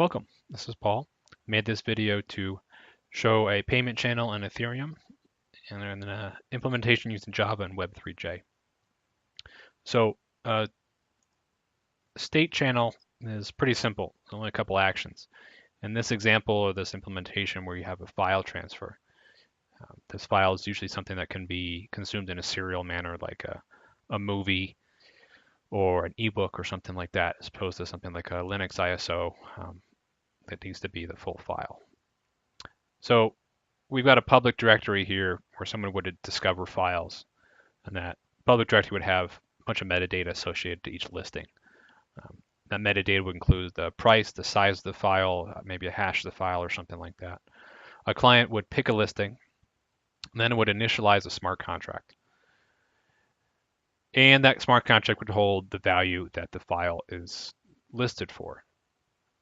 Welcome, this is Paul. Made this video to show a payment channel in Ethereum and an implementation using Java and Web3j. So state channel is pretty simple. It's only a couple actions. In this example or this implementation where you have a file transfer, this file is usually something that can be consumed in a serial manner like a movie or an ebook or something like that, as opposed to something like a Linux ISO that needs to be the full file. So we've got a public directory here where someone would discover files, and that public directory would have a bunch of metadata associated to each listing. That metadata would include the price, the size of the file, maybe a hash of the file or something like that. A client would pick a listing, and then it would initialize a smart contract. And that smart contract would hold the value that the file is listed for.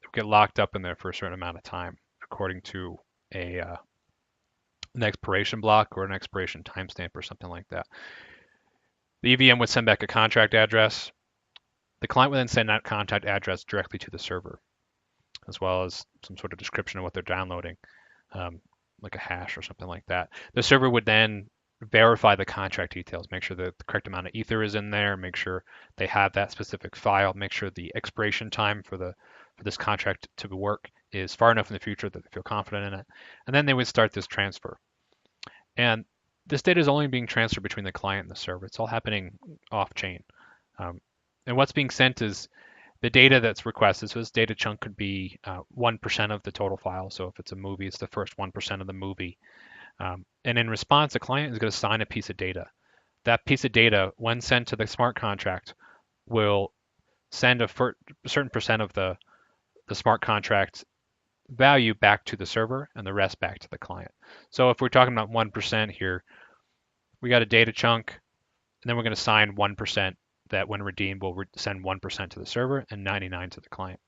It would get locked up in there for a certain amount of time according to an expiration block or an expiration timestamp or something like that. The EVM would send back a contract address. The client would then send that contract address directly to the server, as well as some sort of description of what they're downloading, like a hash or something like that. The server would then verify the contract details, make sure that the correct amount of ether is in there, make sure they have that specific file, make sure the expiration time for this contract to work is far enough in the future that they feel confident in it. And then they would start this transfer. And this data is only being transferred between the client and the server. It's all happening off chain. And what's being sent is the data that's requested. So this data chunk could be 1% of the total file. So if it's a movie, it's the first 1% of the movie. And in response, the client is going to sign a piece of data. That piece of data, when sent to the smart contract, will send a certain percent of the smart contract value back to the server and the rest back to the client. So if we're talking about 1% here, we got a data chunk, and then we're going to sign 1% that when redeemed will send 1% to the server and 99 to the client.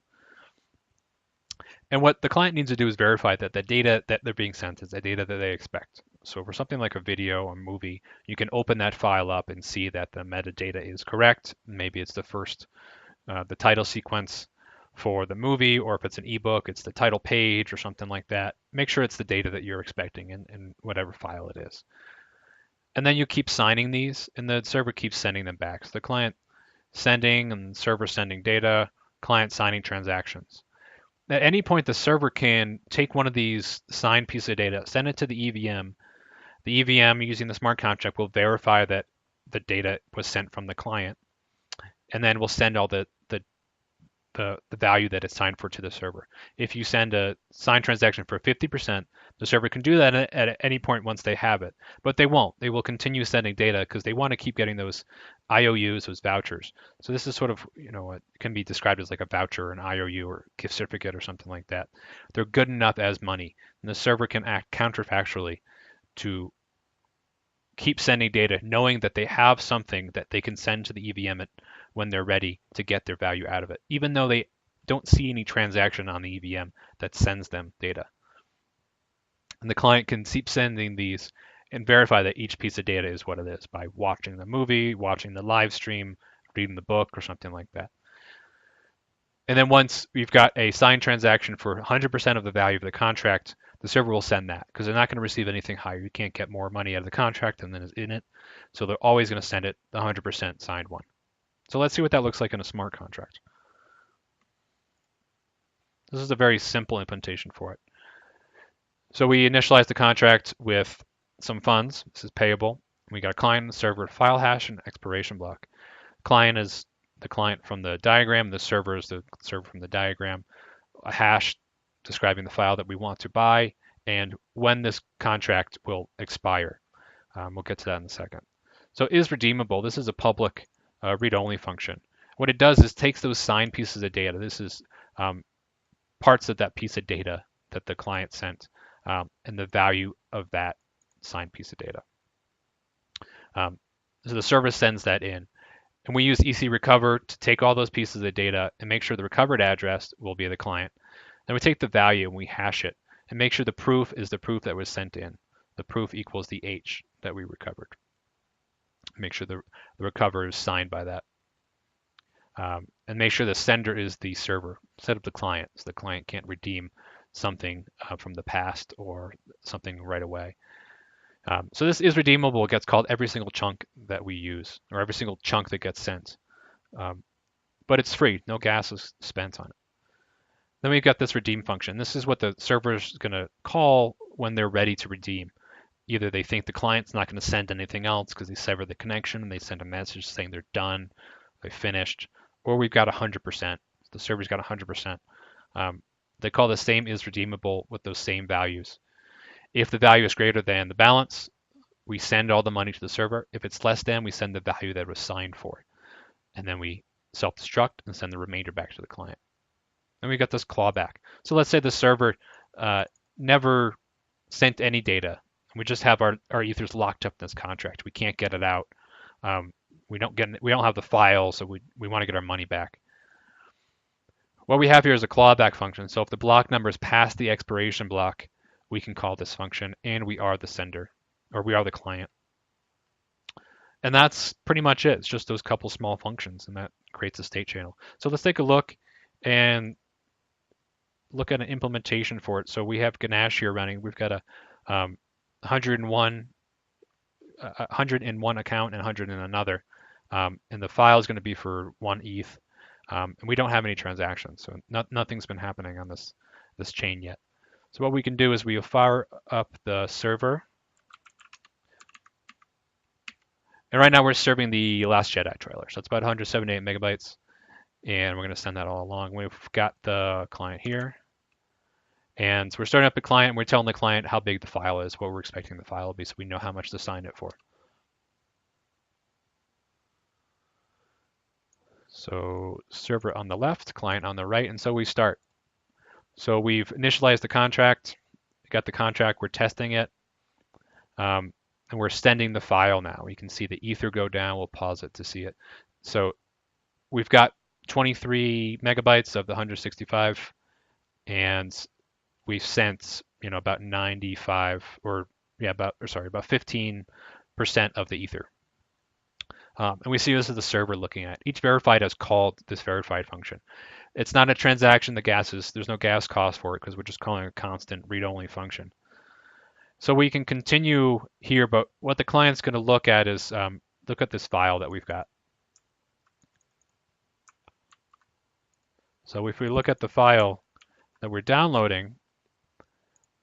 And what the client needs to do is verify that the data that they're being sent is the data that they expect. So for something like a video or movie, you can open that file up and see that the metadata is correct. Maybe it's the title sequence for the movie, or if it's an ebook, it's the title page or something like that. Make sure it's the data that you're expecting in whatever file it is. And then you keep signing these, and the server keeps sending them back. So the client sending and server sending data, client signing transactions. At any point, the server can take one of these signed pieces of data, send it to the EVM. The EVM, using the smart contract, will verify that the data was sent from the client, and then we'll send all the value that it's signed for to the server. If you send a signed transaction for 50%, the server can do that at any point once they have it, but they won't. They will continue sending data because they want to keep getting those IOUs, those vouchers. So this is sort of, it can be described as like a voucher, an IOU, or gift certificate or something like that. They're good enough as money, and the server can act counterfactually to keep sending data, knowing that they have something that they can send to the EVM when they're ready to get their value out of it, even though they don't see any transaction on the EVM that sends them data. And the client can keep sending these and verify that each piece of data is what it is by watching the movie, watching the live stream, reading the book, or something like that. And then once we've got a signed transaction for 100% of the value of the contract, the server will send that because they're not going to receive anything higher. You can't get more money out of the contract than is in it. So they're always going to send it the 100% signed one. So let's see what that looks like in a smart contract. This is a very simple implementation for it. So we initialize the contract with some funds. This is payable. We got a client and server, file hash, and expiration block. Client is the client from the diagram. The server is the server from the diagram. A hash describing the file that we want to buy and when this contract will expire. We'll get to that in a second. So is redeemable. This is a public read-only function. What it does is takes those signed pieces of data. This is parts of that piece of data that the client sent and the value of that signed piece of data. So the server sends that in. And we use EC recover to take all those pieces of data and make sure the recovered address will be the client. Then we take the value and we hash it and make sure the proof is the proof that was sent in. The proof equals the H that we recovered. Make sure the recover is signed by that. and make sure the sender is the server instead of the client, so the client can't redeem something from the past or something right away. So this is redeemable. It gets called every single chunk that we use, or every single chunk that gets sent. But it's free. No gas is spent on it. Then we've got this redeem function. This is what the server is going to call when they're ready to redeem. Either they think the client's not going to send anything else because they severed the connection and they send a message saying they're done, they finished, or we've got 100%. The server's got 100%. They call the same is redeemable with those same values. If the value is greater than the balance, we send all the money to the server. If it's less than, we send the value that was signed for. And then we self-destruct and send the remainder back to the client. And we got this clawback. So let's say the server never sent any data. We just have our ethers locked up in this contract. We can't get it out. We don't have the file, so we want to get our money back. What we have here is a clawback function. So if the block number is past the expiration block, we can call this function, and we are the sender, or we are the client. And that's pretty much it. It's just those couple small functions, and that creates a state channel. So let's take a look and look at an implementation for it. So we have Ganache here running. We've got a 101 account and 100 in another. And the file is going to be for 1 ETH. And we don't have any transactions, so nothing's been happening on this chain yet. So what we can do is we'll fire up the server. And right now we're serving the Last Jedi trailer. So it's about 178 megabytes. And we're going to send that all along. We've got the client here. And so we're starting up the client, and we're telling the client how big the file is, what we're expecting the file to be, so we know how much to sign it for. So server on the left, client on the right, and so we start. So we've initialized the contract, we got the contract, we're testing it, and we're sending the file now. We can see the ether go down. We'll pause it to see it. So we've got 23 megabytes of the 165, and we've sent, about 95 about 15% of the ether. And we see this as the server looking at. Each verified has called this verified function. It's not a transaction. There's no gas cost for it because we're just calling a constant read-only function. So we can continue here, but what the client's going to look at is look at this file that we've got. So if we look at the file that we're downloading,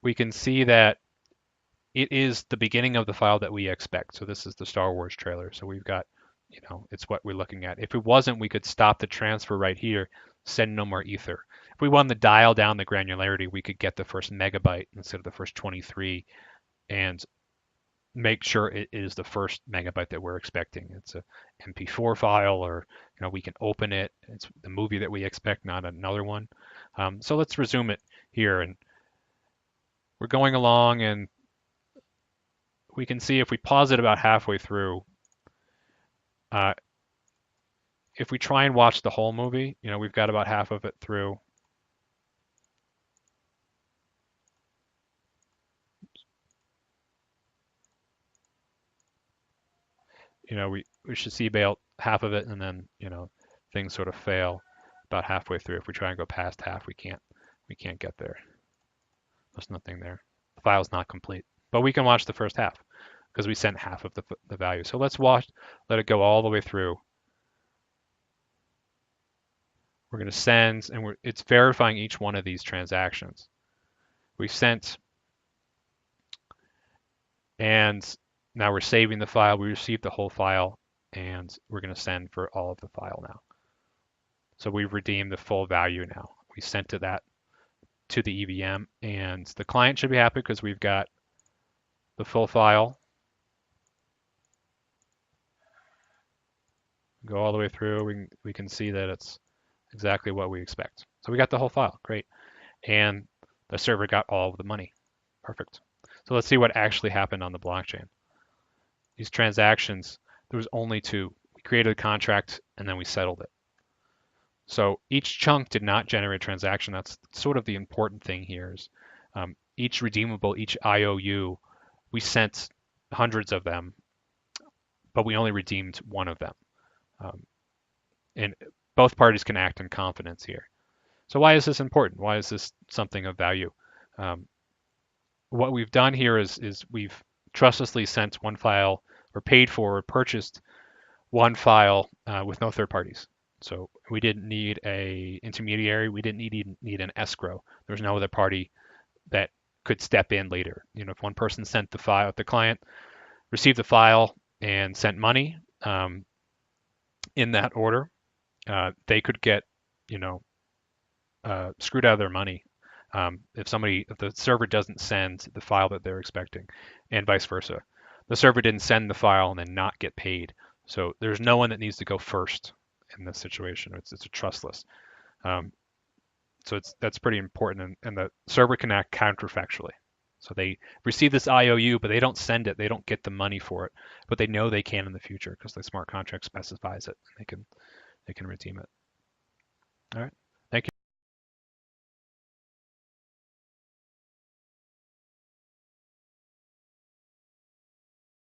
we can see that it is the beginning of the file that we expect. So this is the Star Wars trailer. So we've got, it's what we're looking at. If it wasn't, we could stop the transfer right here, send no more ether. If we wanted to dial down the granularity, we could get the first megabyte instead of the first 23 and make sure it is the first megabyte that we're expecting. It's a MP4 file, or we can open it. It's the movie that we expect, not another one. So let's resume it here, and we're going along, and we can see if we pause it about halfway through, if we try and watch the whole movie, we've got about half of it through. We should see about half of it, and then things sort of fail about halfway through. If we try and go past half, we can't get there. There's nothing there. The file's not complete, but we can watch the first half because we sent half of the value. So let's let it go all the way through. We're going to send, and it's verifying each one of these transactions. We sent, and now we're saving the file. We received the whole file, and we're going to send for all of the file now. So we've redeemed the full value now. We sent that to the EVM, and the client should be happy because we've got the full file. Go all the way through. We can see that it's exactly what we expect. So we got the whole file. Great. And the server got all of the money. Perfect. So let's see what actually happened on the blockchain. These transactions, there was only 2. We created a contract, and then we settled it. So each chunk did not generate a transaction. That's sort of the important thing here is each redeemable, each IOU, we sent hundreds of them, but we only redeemed one of them. both parties can act in confidence here. So why is this important? Why is this something of value? Um, what we've done here is we've trustlessly sent one file or paid for or purchased one file with no third parties. So we didn't need a intermediary. We didn't need an escrow. There's no other party that could step in later. If one person sent the file, if the client received the file and sent money in that order, they could get, screwed out of their money if the server doesn't send the file that they're expecting, and vice versa. The server didn't send the file and then not get paid. So there's no one that needs to go first in this situation. It's a trustless. So that's pretty important, and the server can act counterfactually. So they receive this IOU, but they don't send it. They don't get the money for it, but they know they can in the future because the smart contract specifies it. They can redeem it. All right.